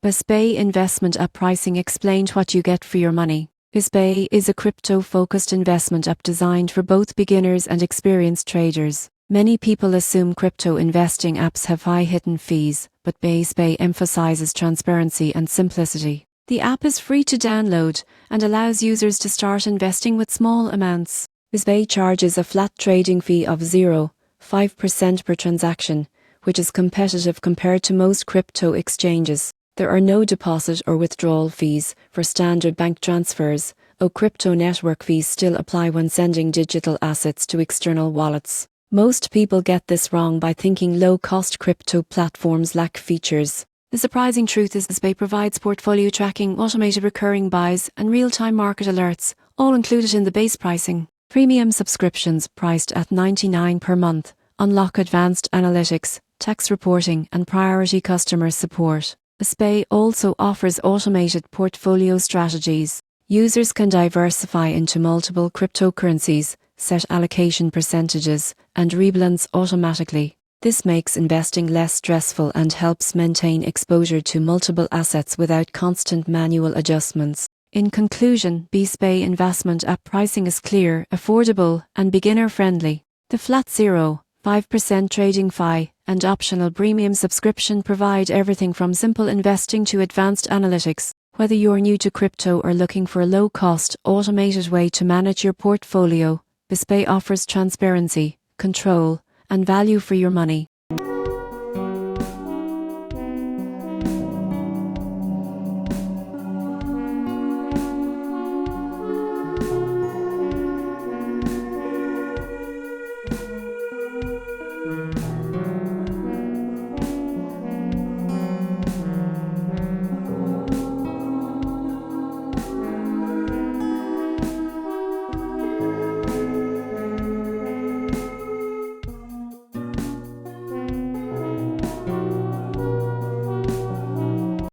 BTCPay investment app pricing explained what you get for your money. BTCPay is a crypto-focused investment app designed for both beginners and experienced traders. Many people assume crypto investing apps have high hidden fees, but BTCPay emphasizes transparency and simplicity. The app is free to download and allows users to start investing with small amounts. BTCPay charges a flat trading fee of 0.5% per transaction, which is competitive compared to most crypto exchanges. There are no deposit or withdrawal fees for standard bank transfers, though crypto network fees still apply when sending digital assets to external wallets. Most people get this wrong by thinking low-cost crypto platforms lack features. The surprising truth is BTCPay provides portfolio tracking, automated recurring buys, and real-time market alerts, all included in the base pricing. Premium subscriptions priced at $99 per month unlock advanced analytics, tax reporting, and priority customer support. BTCPay also offers automated portfolio strategies. Users can diversify into multiple cryptocurrencies, set allocation percentages, and rebalance automatically. This makes investing less stressful and helps maintain exposure to multiple assets without constant manual adjustments. In conclusion, BTCPay investment app pricing is clear, affordable, and beginner-friendly. The flat 0.5% trading fee and optional premium subscription provide everything from simple investing to advanced analytics. Whether you're new to crypto or looking for a low-cost, automated way to manage your portfolio, BTCPay offers transparency, control, and value for your money.